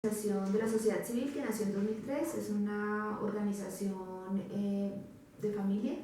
Organización de la sociedad civil que nació en 2003, es una organización de familia.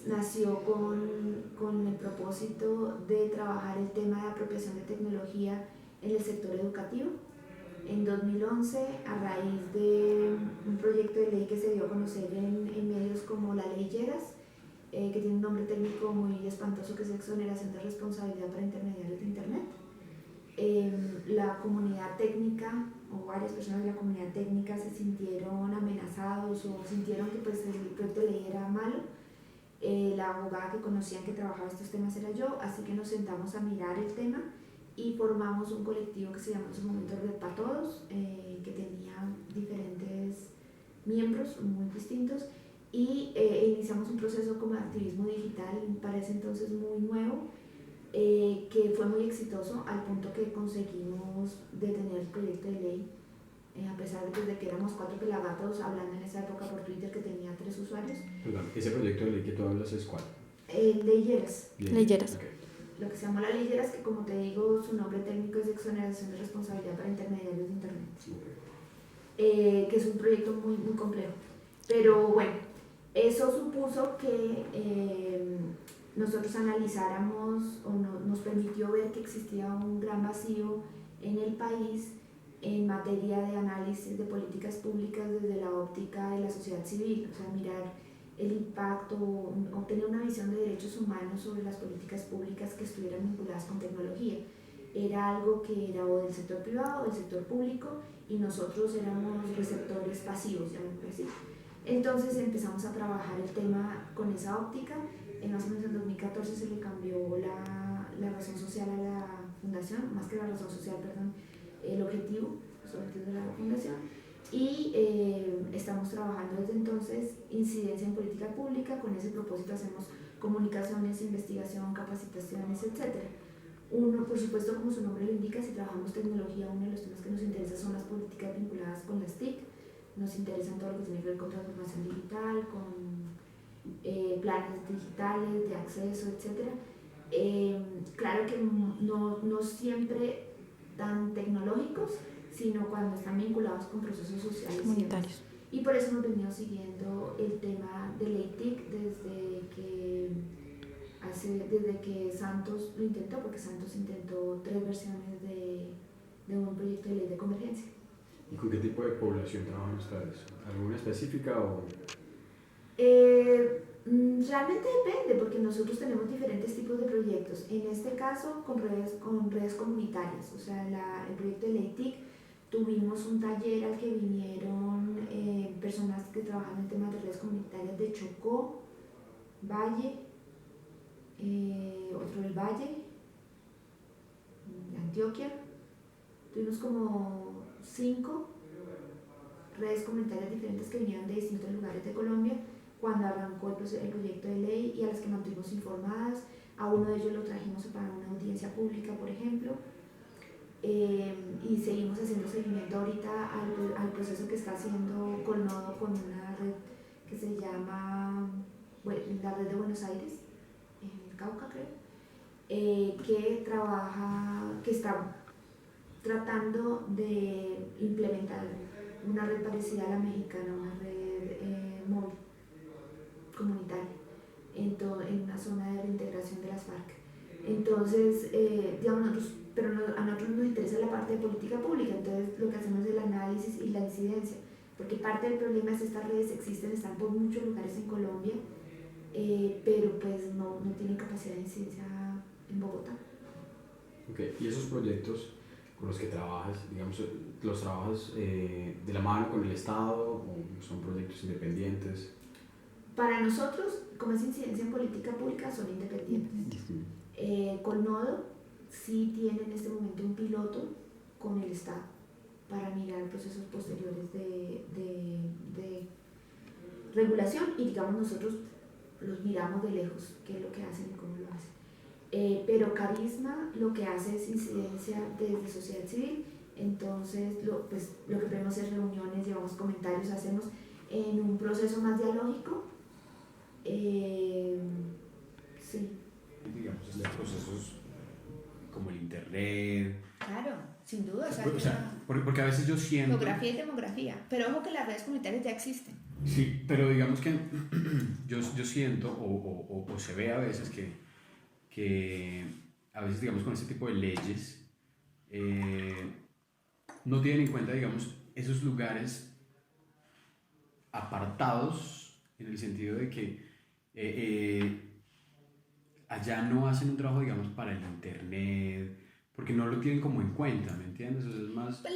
Nació con el propósito de trabajar el tema de apropiación de tecnología en el sector educativo. En 2011, a raíz de un proyecto de ley que se dio a conocer en medios como la Ley Lleras, que tiene un nombre técnico muy espantoso, que es exoneración de responsabilidad para intermediarios de Internet. La comunidad técnica o varias personas de la comunidad técnica se sintieron amenazados o sintieron que pues, el proyecto de ley era malo. La abogada que conocían que trabajaba estos temas era yo, así que nos sentamos a mirar el tema y formamos un colectivo que se llamó en su momento Red para Todos, que tenía diferentes miembros muy distintos, y iniciamos un proceso como de activismo digital para ese entonces muy nuevo, que fue muy exitoso al punto que conseguimos detener el proyecto de ley, a pesar de que éramos 4 pelagatos hablando en esa época por Twitter que tenía 3 usuarios. Perdón, ¿ese proyecto de ley que tú hablas es cuál? Ley Lleras. Ley Lleras. Okay. Lo que se llama la Ley Lleras, que como te digo, su nombre técnico es exoneración de responsabilidad para intermediarios de Internet. Que es un proyecto muy, muy complejo. Pero bueno, eso supuso que nosotros analizáramos o nos permitió ver que existía un gran vacío en el país en materia de análisis de políticas públicas desde la óptica de la sociedad civil, o sea, mirar el impacto, obtener una visión de derechos humanos sobre las políticas públicas que estuvieran vinculadas con tecnología. Era algo que era o del sector privado o del sector público, y nosotros éramos receptores pasivos, llamémoslo así. Entonces empezamos a trabajar el tema con esa óptica. Más o menos en 2014 se le cambió la razón social a la fundación, más que la razón social, perdón, el objetivo, los objetivos de la fundación, y estamos trabajando desde entonces incidencia en política pública. Con ese propósito hacemos comunicaciones, investigación, capacitaciones, etc. Uno, por supuesto, como su nombre lo indica, si trabajamos tecnología, uno de los temas que nos interesa son las políticas vinculadas con las TIC. Nos interesan todo lo que tiene que ver con transformación digital, con planes digitales de acceso, etc. Claro que no siempre tan tecnológicos, sino cuando están vinculados con procesos sociales Comunitarios. y por eso hemos venido siguiendo el tema de ley TIC desde que Santos lo intentó, porque Santos intentó 3 versiones de un proyecto de ley de convergencia. ¿Y con qué tipo de población trabajan ustedes? ¿Alguna específica o...? Realmente depende, porque nosotros tenemos diferentes tipos de proyectos. En este caso, con redes comunitarias, o sea, el proyecto de ley TIC, tuvimos un taller al que vinieron personas que trabajan en temas de redes comunitarias de Chocó, Valle, otro del Valle, de Antioquia. Tuvimos como 5 redes comunitarias diferentes que vinieron de distintos lugares de Colombia cuando arrancó el proyecto de ley, y a las que mantuvimos informadas. A uno de ellos lo trajimos para una audiencia pública, por ejemplo, y seguimos haciendo seguimiento ahorita al proceso que está haciendo Colnodo con una red que se llama la Red de Buenos Aires, en el Cauca, creo, que está tratando de implementar una red parecida a la mexicana, una red móvil comunitaria en una zona de reintegración de las FARC. Entonces, digamos, a nosotros nos interesa la parte de política pública, entonces lo que hacemos es el análisis y la incidencia, porque parte del problema es que estas redes están por muchos lugares en Colombia, pero pues no tienen capacidad de incidencia en Bogotá. Okay. ¿Y esos proyectos con los que trabajas, digamos, los trabajas de la mano con el Estado o son proyectos independientes? Para nosotros, como es incidencia en política pública, son independientes. Colnodo sí tiene en este momento un piloto con el Estado para mirar procesos posteriores de regulación, y digamos nosotros los miramos de lejos, qué es lo que hacen y cómo lo hacen. Pero Carisma lo que hace es incidencia desde sociedad civil. Entonces lo que tenemos es reuniones, llevamos comentarios, hacemos en un proceso más dialógico. Sí. Digamos, de procesos como el internet. Claro, sin duda. O sea, Porque a veces yo siento... Geografía y demografía, pero ojo que las redes comunitarias ya existen. Sí, pero digamos que yo siento o se ve a veces que a veces, digamos, con este tipo de leyes no tienen en cuenta, digamos, esos lugares apartados en el sentido de que allá no hacen un trabajo, digamos, para el internet, porque no lo tienen como en cuenta, ¿me entiendes? O sea, es más... Pues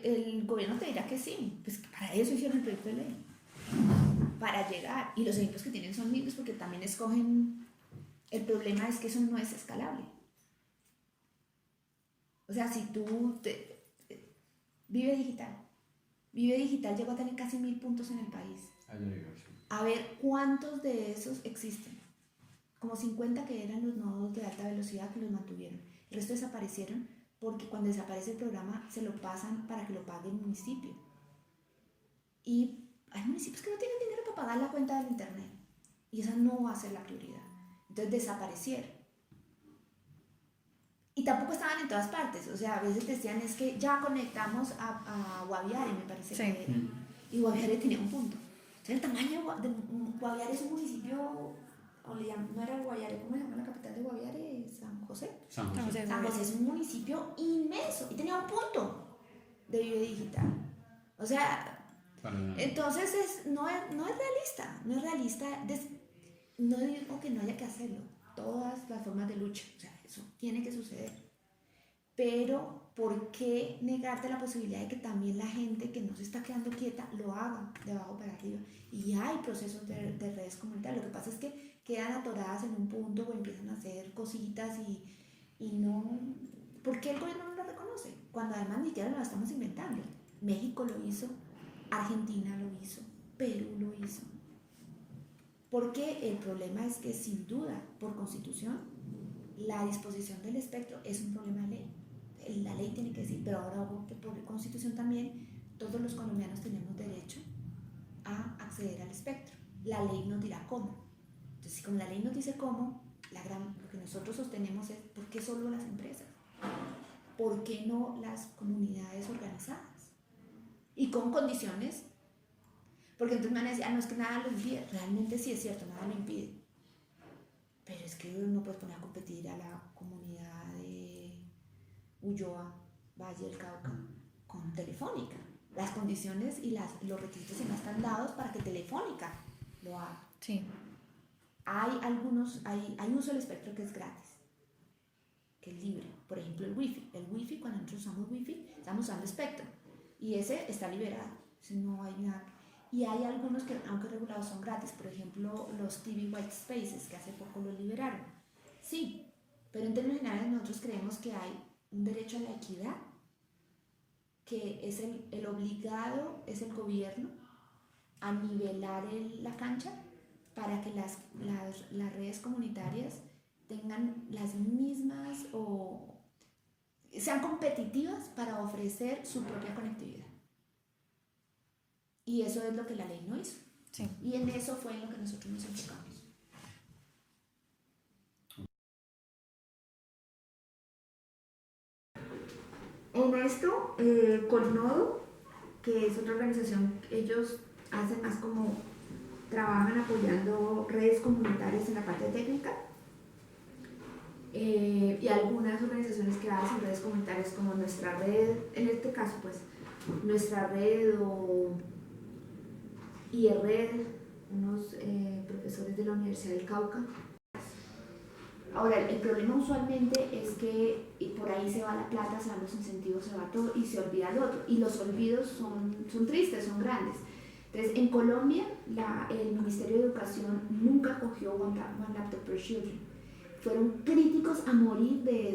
el gobierno te dirá que sí, pues que para eso hicieron el proyecto de ley, para llegar. Y los ejemplos que tienen son mismos porque también escogen, el problema es que eso no es escalable. O sea, si tú, Vive Digital llegó a tener casi 1000 puntos en el país. A ver cuántos de esos existen. Como 50 que eran los nodos de alta velocidad que los mantuvieron. El resto desaparecieron porque cuando desaparece el programa se lo pasan para que lo pague el municipio. Y hay municipios que no tienen dinero para pagar la cuenta del internet. Y esa no va a ser la prioridad. Entonces desaparecieron. Y tampoco estaban en todas partes. O sea, a veces decían es que ya conectamos a Guaviare, me parece que era. Y Guaviare tenía un punto. Entonces el tamaño de Guaviare es un municipio... no era Guaviare, ¿cómo se llama la capital de Guaviare? San José. San José. San José es un municipio inmenso y tenía un punto de Vive Digital. O sea, entonces no es realista. No digo que no haya que hacerlo. Todas las formas de lucha, o sea, eso tiene que suceder. Pero, ¿por qué negarte la posibilidad de que también la gente que no se está quedando quieta lo haga de abajo para arriba? Y hay procesos de redes comunitarias. Lo que pasa es que quedan atoradas en un punto o empiezan a hacer cositas y no... ¿Por qué el gobierno no lo reconoce? Cuando además ni siquiera lo estamos inventando. México lo hizo, Argentina lo hizo, Perú lo hizo. Porque el problema es que sin duda, por constitución, la disposición del espectro es un problema de ley. La ley tiene que decir, pero ahora por constitución también todos los colombianos tenemos derecho a acceder al espectro. La ley nos dirá cómo. Entonces, como la ley nos dice cómo, lo que nosotros sostenemos es ¿por qué solo las empresas? ¿Por qué no las comunidades organizadas? Y con condiciones, porque entonces me van a decir, no es que nada lo impide. Realmente sí es cierto, nada lo impide. Pero es que no puedes poner a competir a la comunidad de Ulloa, Valle del Cauca, con Telefónica. Las condiciones y los requisitos se me están dados para que Telefónica lo haga. Sí. Hay uso del espectro que es gratis, que es libre. Por ejemplo, el wifi. El wifi, cuando nosotros usamos wifi, estamos usando espectro. Y ese está liberado. No hay nada. Y hay algunos que, aunque regulados, son gratis. Por ejemplo, los TV White Spaces, que hace poco lo liberaron. Sí, pero en términos generales nosotros creemos que hay un derecho a la equidad, que es el obligado, es el gobierno, a nivelar la cancha para que las redes comunitarias tengan las mismas o sean competitivas para ofrecer su propia conectividad. Y eso es lo que la ley no hizo. Sí. Y en eso fue en lo que nosotros nos enfocamos. En esto, Colnodo, que es otra organización, ellos hacen más como, trabajan apoyando redes comunitarias en la parte técnica, y algunas organizaciones que hacen redes comunitarias como nuestra red, en este caso pues, nuestra red o IRRED, unos profesores de la Universidad del Cauca. Ahora, el problema usualmente es que por ahí se va la plata, se van los incentivos, se va todo y se olvida el otro. Y los olvidos son tristes, son grandes. Entonces, en Colombia, el Ministerio de Educación nunca cogió One Laptop per Children. Fueron críticos a morir de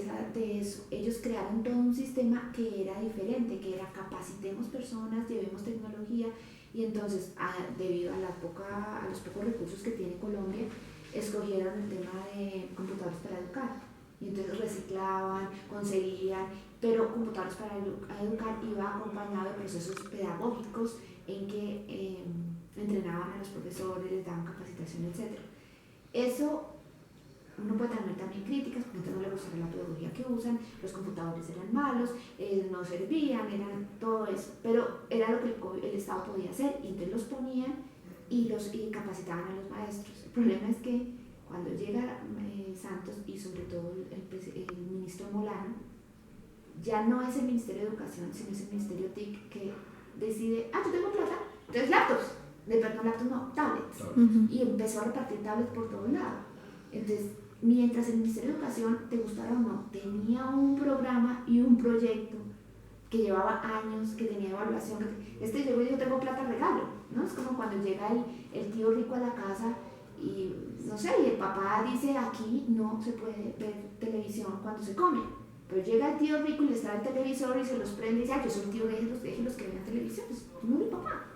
eso. Ellos crearon todo un sistema que era diferente, que era capacitemos personas, llevemos tecnología. Y entonces, debido a los pocos recursos que tiene Colombia, escogieron el tema de computadores para educar. Y entonces reciclaban, conseguían, pero computadores para educar iba acompañado de procesos pedagógicos en que entrenaban a los profesores, les daban capacitación, etc. Eso uno puede tener también críticas, porque a no le gustaba la metodología que usan, los computadores eran malos, no servían, eran todo eso, pero era lo que el Estado podía hacer, y entonces los ponían y capacitaban a los maestros. El problema es que cuando llega Santos y sobre todo el ministro Molano, ya no es el Ministerio de Educación, sino es el Ministerio TIC que decide, yo tengo plata, entonces tablets. Y empezó a repartir tablets por todos lados. Entonces, mientras el Ministerio de Educación, te gustara o no, tenía un programa y un proyecto que llevaba años, que tenía evaluación, llegó y dijo, tengo plata, regalo, ¿no? Es como cuando llega el tío rico a la casa y, no sé, y el papá dice, aquí no se puede ver televisión cuando se come. Pero llega el tío rico y les trae el televisor y se los prende y dice, yo soy el tío, déjenlos que vean televisión. Pues, no, mi papá.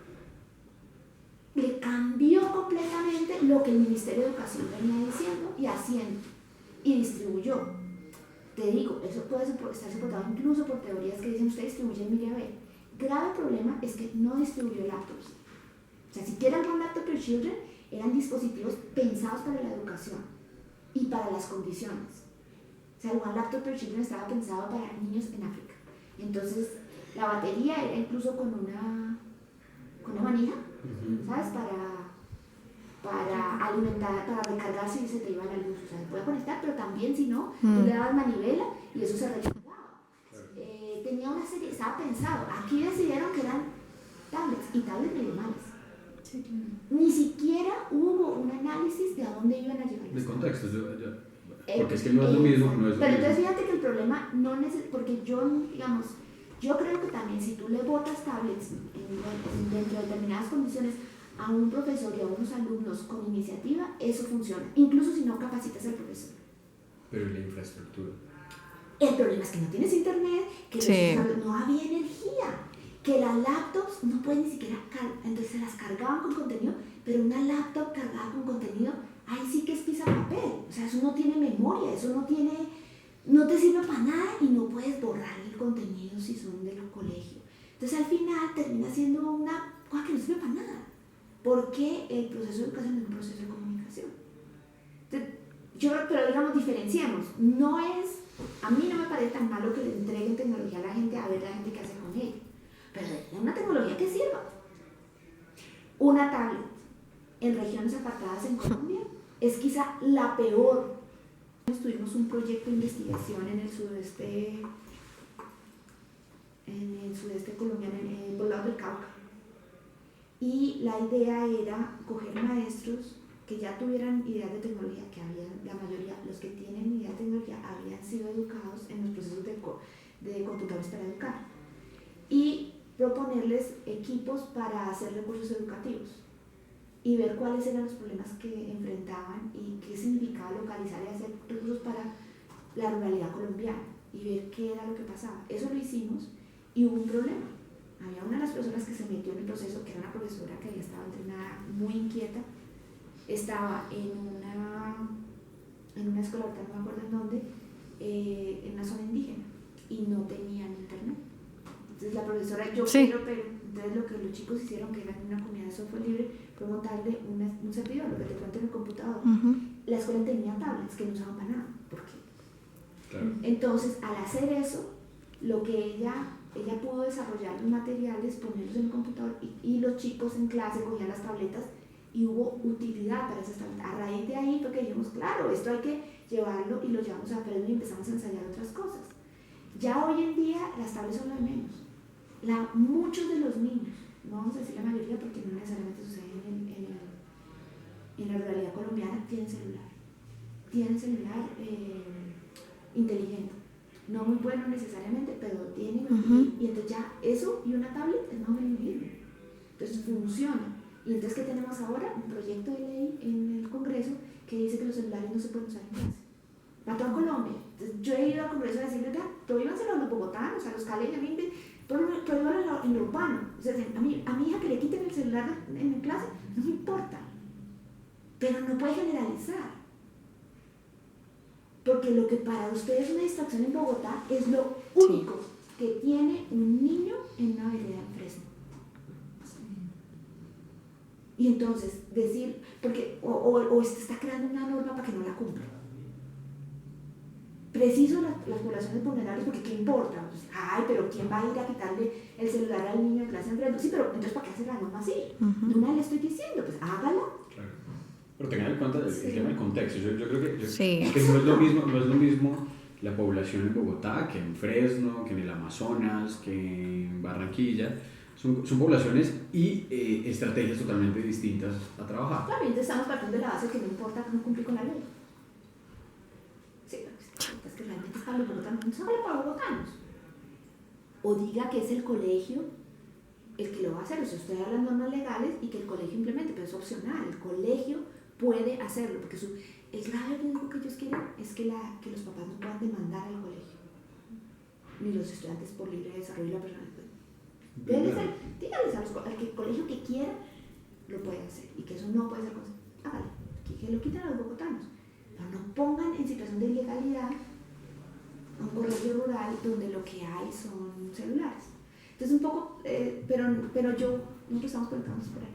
Le cambió completamente lo que el Ministerio de Educación venía diciendo y haciendo, y distribuyó. Te digo, eso puede estar soportado incluso por teorías que dicen, usted distribuye, mire a ver. Grave problema es que no distribuyó laptops. O sea, siquiera el Laptop for Children eran dispositivos pensados para la educación y para las condiciones. O sea, el One Laptop per Children estaba pensado para niños en África. Entonces, la batería era incluso con una manija, ¿sabes? Para alimentar, para recargar si se te iba la luz. O sea, se puede conectar, pero también si no, tú le dabas manivela y eso se recargaba. Tenía una serie, estaba pensado. Aquí decidieron que eran tablets y tablets medio males. Sí, claro. Ni siquiera hubo un análisis de a dónde iban a llegar. De contexto, porque es que no es lo mismo. Pero entonces fíjate que el problema no es, porque yo creo que también si tú le botas tablets dentro de determinadas condiciones a un profesor y a unos alumnos con iniciativa, eso funciona, incluso si no capacitas al profesor. Pero la infraestructura. El problema es que no tienes internet, que no había energía, que las laptops no pueden ni siquiera entonces se las cargaban con contenido, pero una laptop cargada con contenido, ahí sí que es pizza papel, o sea, eso no tiene memoria, eso no te sirve para nada y no puedes borrar el contenido si son del colegio. Entonces al final termina siendo una cosa que no sirve para nada, porque el proceso de educación es un proceso de comunicación. Entonces, pero digamos, diferenciemos, a mí no me parece tan malo que le entreguen tecnología a la gente, a ver la gente qué hace con ella, pero es una tecnología que sirva. Una tablet en regiones apartadas en Colombia es quizá la peor. Tuvimos un proyecto de investigación en el sudeste colombiano, en el poblado del Cauca, y la idea era coger maestros que ya tuvieran ideas de tecnología, que la mayoría, los que tienen ideas de tecnología, habían sido educados en los procesos de computadores para educar, y proponerles equipos para hacer recursos educativos y ver cuáles eran los problemas que enfrentaban y qué significaba localizar y hacer recursos para la ruralidad colombiana y ver qué era lo que pasaba. Eso lo hicimos y hubo un problema. Había una de las personas que se metió en el proceso, que era una profesora que había estado entrenada, muy inquieta, estaba en una escuela, ahorita no me acuerdo en dónde, en una zona indígena, y no tenían internet. Entonces la profesora, entonces lo que los chicos hicieron, que eran una comunidad de software libre, fue montarle un servidor, lo que te cuento en el computador. La escuela tenía tablets que no usaban para nada. ¿Por qué? Claro. Entonces, al hacer eso, lo que ella pudo desarrollar los materiales, ponerlos en el computador, y los chicos en clase cogían las tabletas y hubo utilidad para esas tabletas. A raíz de ahí fue que dijimos, claro, esto hay que llevarlo, y lo llevamos a Fresno y empezamos a ensayar otras cosas. Ya hoy en día las tablets son lo de menos. Muchos de los niños, no vamos a decir la mayoría porque no necesariamente sucede en la ruralidad colombiana, tienen celular inteligente, no muy bueno necesariamente, pero tienen, y entonces ya eso y una tablet es más o menos mismo. Entonces funciona. Y entonces, ¿qué tenemos ahora? Un proyecto de ley en el Congreso que dice que los celulares no se pueden usar en clase para toda Colombia. Entonces, yo he ido al Congreso a decirle, prohíbanselo a los bogotanos, a los caleños, prohíbanlo en lo urbano. O sea, a mi hija que le quiten el celular en clase, no me importa, pero no puede generalizar, porque lo que para ustedes es una distracción en Bogotá es lo único que tiene un niño en una vereda en Fresno. Y entonces decir, porque o está creando una norma para que no la cumpla. preciso las poblaciones vulnerables, porque ¿qué importa? Pues, ay, pero ¿quién va a ir a quitarle el celular al niño de clase enfrente? Sí, pero entonces ¿para qué hacer la norma así? De una le estoy diciendo, pues hágala. Claro. Pero tengan en cuenta el tema del contexto. Yo creo que, Sí. que no es lo mismo la población en Bogotá que en Fresno, que en el Amazonas, que en Barranquilla. Son poblaciones y estrategias totalmente distintas a trabajar. Claro, y entonces estamos partiendo de la base que no importa no cumplir con la ley. Sí, es que realmente es para los bogotanos, no se habla para los bogotanos. O diga que es el colegio el que lo va a hacer, o sea, usted habla de normas legales y que el colegio implemente, pero es opcional, el colegio puede hacerlo, porque el grave riesgo que ellos quieren es que los papás no puedan demandar al colegio, ni los estudiantes por libre desarrollo de la personalidad. Díganles al que el colegio que quiera lo puede hacer, y que eso no puede ser cosa. Hágale, que lo quiten a los bogotanos, pero no pongan en situación de ilegalidad a un colegio rural donde lo que hay son celulares. Entonces un poco, pero nosotros estamos conectados por ahí.